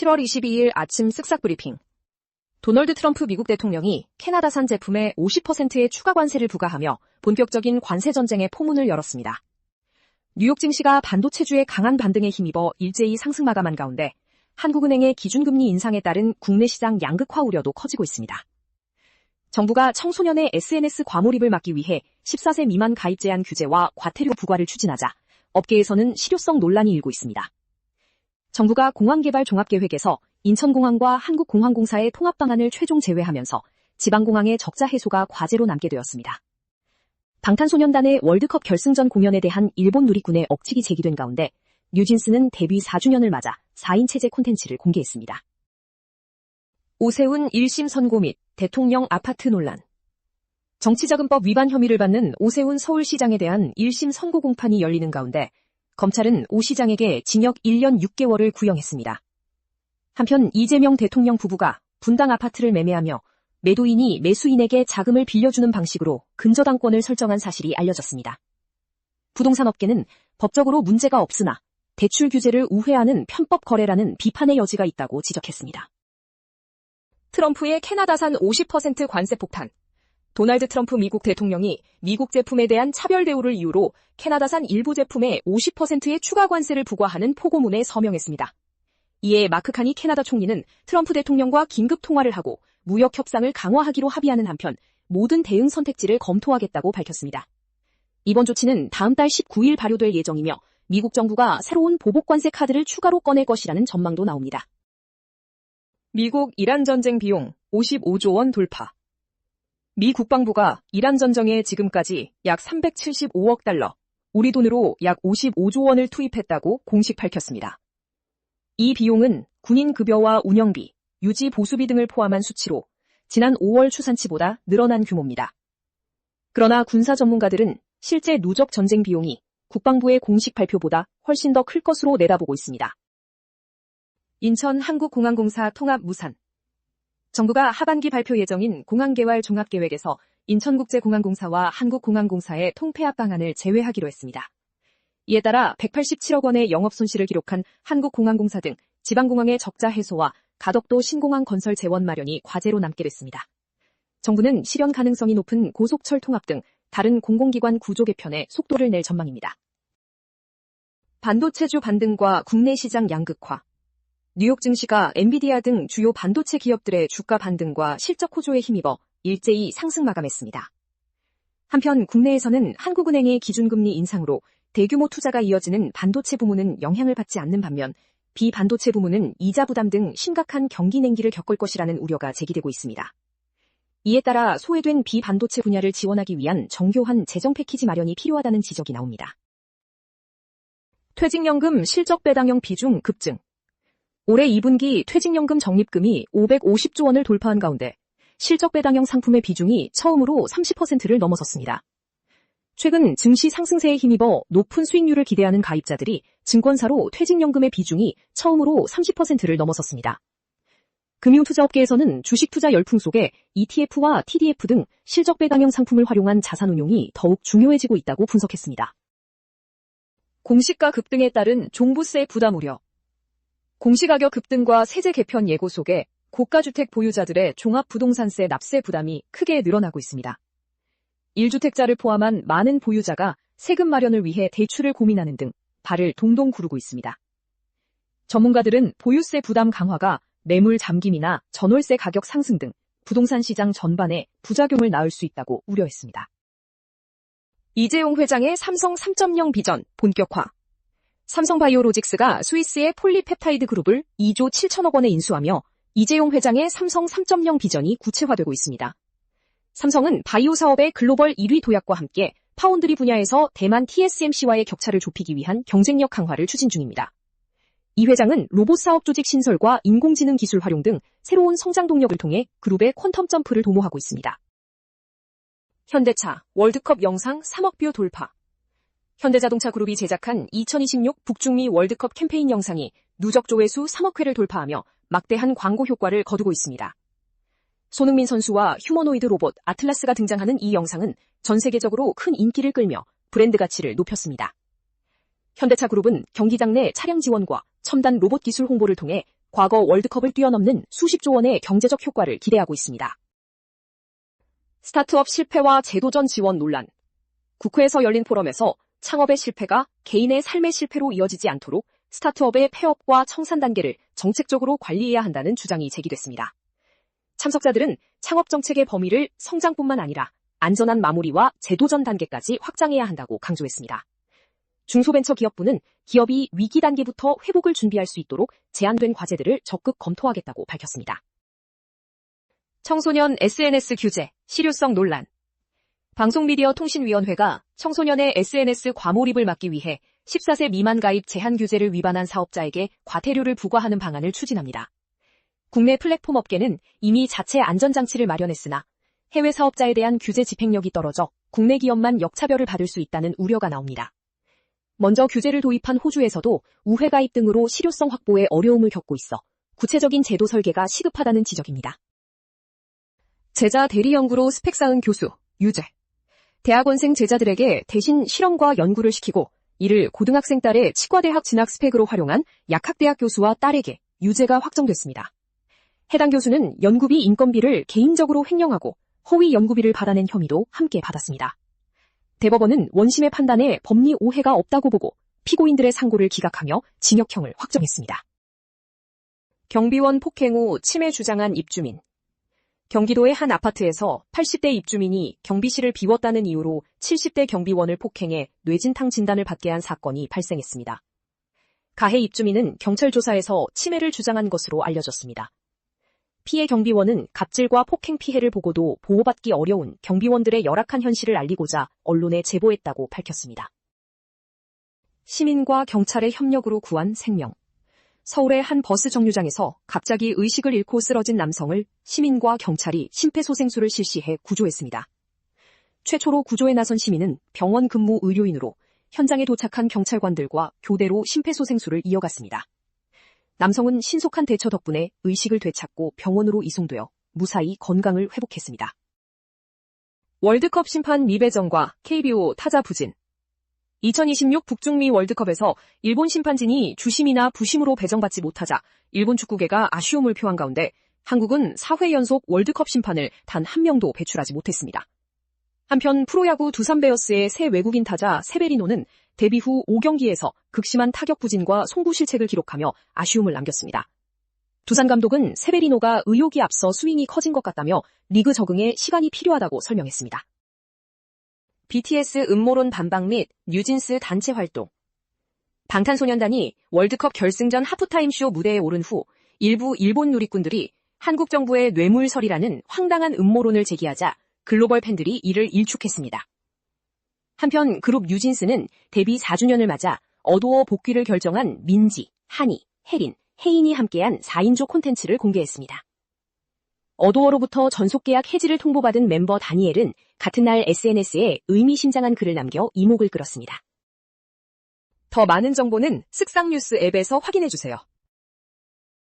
7월 22일 아침 쓱싹 브리핑. 도널드 트럼프 미국 대통령이 캐나다산 제품에 50%의 추가 관세를 부과하며 본격적인 관세 전쟁의 포문을 열었습니다. 뉴욕 증시가 반도체주의 강한 반등에 힘입어 일제히 상승 마감한 가운데 한국은행의 기준금리 인상에 따른 국내 시장 양극화 우려도 커지고 있습니다. 정부가 청소년의 SNS 과몰입을 막기 위해 14세 미만 가입 제한 규제와 과태료 부과를 추진하자 업계에서는 실효성 논란이 일고 있습니다. 정부가 공항개발 종합계획에서 인천공항과 한국공항공사의 통합 방안을 최종 제외하면서 지방공항의 적자 해소가 과제로 남게 되었습니다. 방탄소년단의 월드컵 결승전 공연에 대한 일본 누리꾼의 억측이 제기된 가운데 뉴진스는 데뷔 4주년을 맞아 4인 체제 콘텐츠를 공개했습니다. 오세훈 1심 선고 및 대통령 아파트 논란. 정치자금법 위반 혐의를 받는 오세훈 서울시장에 대한 1심 선고 공판이 열리는 가운데 검찰은 오 시장에게 징역 1년 6개월을 구형했습니다. 한편 이재명 대통령 부부가 분당 아파트를 매매하며 매도인이 매수인에게 자금을 빌려주는 방식으로 근저당권을 설정한 사실이 알려졌습니다. 부동산 업계는 법적으로 문제가 없으나 대출 규제를 우회하는 편법 거래라는 비판의 여지가 있다고 지적했습니다. 트럼프의 캐나다산 50% 관세 폭탄. 도널드 트럼프 미국 대통령이 미국 제품에 대한 차별 대우를 이유로 캐나다산 일부 제품에 50%의 추가 관세를 부과하는 포고문에 서명했습니다. 이에 마크 카니 캐나다 총리는 트럼프 대통령과 긴급 통화를 하고 무역 협상을 강화하기로 합의하는 한편 모든 대응 선택지를 검토하겠다고 밝혔습니다. 이번 조치는 다음 달 19일 발효될 예정이며 미국 정부가 새로운 보복 관세 카드를 추가로 꺼낼 것이라는 전망도 나옵니다. 미국 이란 전쟁 비용 55조 원 돌파. 미 국방부가 이란 전쟁에 지금까지 약 375억 달러, 우리 돈으로 약 55조 원을 투입했다고 공식 밝혔습니다. 이 비용은 군인 급여와 운영비, 유지 보수비 등을 포함한 수치로 지난 5월 추산치보다 늘어난 규모입니다. 그러나 군사 전문가들은 실제 누적 전쟁 비용이 국방부의 공식 발표보다 훨씬 더 클 것으로 내다보고 있습니다. 인천 한국공항공사 통합 무산. 정부가 하반기 발표 예정인 공항개발 종합계획에서 인천국제공항공사와 한국공항공사의 통폐합 방안을 제외하기로 했습니다. 이에 따라 187억 원의 영업손실을 기록한 한국공항공사 등 지방공항의 적자 해소와 가덕도 신공항 건설 재원 마련이 과제로 남게 됐습니다. 정부는 실현 가능성이 높은 고속철 통합 등 다른 공공기관 구조 개편에 속도를 낼 전망입니다. 반도체주 반등과 국내 시장 양극화. 뉴욕 증시가 엔비디아 등 주요 반도체 기업들의 주가 반등과 실적 호조에 힘입어 일제히 상승 마감했습니다. 한편 국내에서는 한국은행의 기준금리 인상으로 대규모 투자가 이어지는 반도체 부문은 영향을 받지 않는 반면 비반도체 부문은 이자 부담 등 심각한 경기 냉기를 겪을 것이라는 우려가 제기되고 있습니다. 이에 따라 소외된 비반도체 분야를 지원하기 위한 정교한 재정 패키지 마련이 필요하다는 지적이 나옵니다. 퇴직연금 실적 배당형 비중 급증. 올해 2분기 퇴직연금 적립금이 550조 원을 돌파한 가운데 실적 배당형 상품의 비중이 처음으로 30%를 넘어섰습니다. 최근 증시 상승세에 힘입어 높은 수익률을 기대하는 가입자들이 증권사로 퇴직연금의 비중이 처음으로 30%를 넘어섰습니다. 금융투자업계에서는 주식투자 열풍 속에 ETF와 TDF 등 실적 배당형 상품을 활용한 자산운용이 더욱 중요해지고 있다고 분석했습니다. 공시가 급등에 따른 종부세 부담 우려. 공시가격 급등과 세제 개편 예고 속에 고가주택 보유자들의 종합부동산세 납세 부담이 크게 늘어나고 있습니다. 1주택자를 포함한 많은 보유자가 세금 마련을 위해 대출을 고민하는 등 발을 동동 구르고 있습니다. 전문가들은 보유세 부담 강화가 매물 잠김이나 전월세 가격 상승 등 부동산 시장 전반에 부작용을 낳을 수 있다고 우려했습니다. 이재용 회장의 삼성 3.0 비전 본격화. 삼성바이오로직스가 스위스의 폴리펩타이드 그룹을 2조 7천억 원에 인수하며 이재용 회장의 삼성 3.0 비전이 구체화되고 있습니다. 삼성은 바이오 사업의 글로벌 1위 도약과 함께 파운드리 분야에서 대만 TSMC와의 격차를 좁히기 위한 경쟁력 강화를 추진 중입니다. 이 회장은 로봇 사업 조직 신설과 인공지능 기술 활용 등 새로운 성장 동력을 통해 그룹의 퀀텀 점프를 도모하고 있습니다. 현대차 월드컵 영상 3억 뷰 돌파. 현대자동차 그룹이 제작한 2026 북중미 월드컵 캠페인 영상이 누적 조회수 3억 회를 돌파하며 막대한 광고 효과를 거두고 있습니다. 손흥민 선수와 휴머노이드 로봇 아틀라스가 등장하는 이 영상은 전 세계적으로 큰 인기를 끌며 브랜드 가치를 높였습니다. 현대차 그룹은 경기장 내 차량 지원과 첨단 로봇 기술 홍보를 통해 과거 월드컵을 뛰어넘는 수십조 원의 경제적 효과를 기대하고 있습니다. 스타트업 실패와 제도전 지원 논란. 국회에서 열린 포럼에서 창업의 실패가 개인의 삶의 실패로 이어지지 않도록 스타트업의 폐업과 청산 단계를 정책적으로 관리해야 한다는 주장이 제기됐습니다. 참석자들은 창업 정책의 범위를 성장뿐만 아니라 안전한 마무리와 제도전 단계까지 확장해야 한다고 강조했습니다. 중소벤처기업부는 기업이 위기 단계부터 회복을 준비할 수 있도록 제한된 과제들을 적극 검토하겠다고 밝혔습니다. 청소년 SNS 규제, 실효성 논란. 방송미디어통신위원회가 청소년의 SNS 과몰입을 막기 위해 14세 미만 가입 제한 규제를 위반한 사업자에게 과태료를 부과하는 방안을 추진합니다. 국내 플랫폼 업계는 이미 자체 안전장치를 마련했으나 해외 사업자에 대한 규제 집행력이 떨어져 국내 기업만 역차별을 받을 수 있다는 우려가 나옵니다. 먼저 규제를 도입한 호주에서도 우회 가입 등으로 실효성 확보에 어려움을 겪고 있어 구체적인 제도 설계가 시급하다는 지적입니다. 제자 대리 연구로 스펙 쌓은 교수, 유죄. 대학원생 제자들에게 대신 실험과 연구를 시키고 이를 고등학생 딸의 치과대학 진학 스펙으로 활용한 약학대학 교수와 딸에게 유죄가 확정됐습니다. 해당 교수는 연구비 인건비를 개인적으로 횡령하고 허위 연구비를 받아낸 혐의도 함께 받았습니다. 대법원은 원심의 판단에 법리 오해가 없다고 보고 피고인들의 상고를 기각하며 징역형을 확정했습니다. 경비원 폭행 후 치매 주장한 입주민. 경기도의 한 아파트에서 80대 입주민이 경비실을 비웠다는 이유로 70대 경비원을 폭행해 뇌진탕 진단을 받게 한 사건이 발생했습니다. 가해 입주민은 경찰 조사에서 치매를 주장한 것으로 알려졌습니다. 피해 경비원은 갑질과 폭행 피해를 보고도 보호받기 어려운 경비원들의 열악한 현실을 알리고자 언론에 제보했다고 밝혔습니다. 시민과 경찰의 협력으로 구한 생명. 서울의 한 버스 정류장에서 갑자기 의식을 잃고 쓰러진 남성을 시민과 경찰이 심폐소생술을 실시해 구조했습니다. 최초로 구조에 나선 시민은 병원 근무 의료인으로 현장에 도착한 경찰관들과 교대로 심폐소생술을 이어갔습니다. 남성은 신속한 대처 덕분에 의식을 되찾고 병원으로 이송되어 무사히 건강을 회복했습니다. 월드컵 심판 미배정과 KBO 타자 부진. 2026 북중미 월드컵에서 일본 심판진이 주심이나 부심으로 배정받지 못하자 일본 축구계가 아쉬움을 표한 가운데 한국은 4회 연속 월드컵 심판을 단 한 명도 배출하지 못했습니다. 한편 프로야구 두산 베어스의 새 외국인 타자 세베리노는 데뷔 후 5경기에서 극심한 타격 부진과 송구 실책을 기록하며 아쉬움을 남겼습니다. 두산 감독은 세베리노가 의욕이 앞서 스윙이 커진 것 같다며 리그 적응에 시간이 필요하다고 설명했습니다. BTS 음모론 반박 및 뉴진스 단체 활동. 방탄소년단이 월드컵 결승전 하프타임쇼 무대에 오른 후 일부 일본 누리꾼들이 한국 정부의 뇌물설이라는 황당한 음모론을 제기하자 글로벌 팬들이 이를 일축했습니다. 한편 그룹 뉴진스는 데뷔 4주년을 맞아 어도어 복귀를 결정한 민지, 한이, 혜린, 혜인이 함께한 4인조 콘텐츠를 공개했습니다. 어도어로부터 전속계약 해지를 통보받은 멤버 다니엘은 같은 날 SNS에 의미심장한 글을 남겨 이목을 끌었습니다. 더 많은 정보는 쓱상뉴스 앱에서 확인해주세요.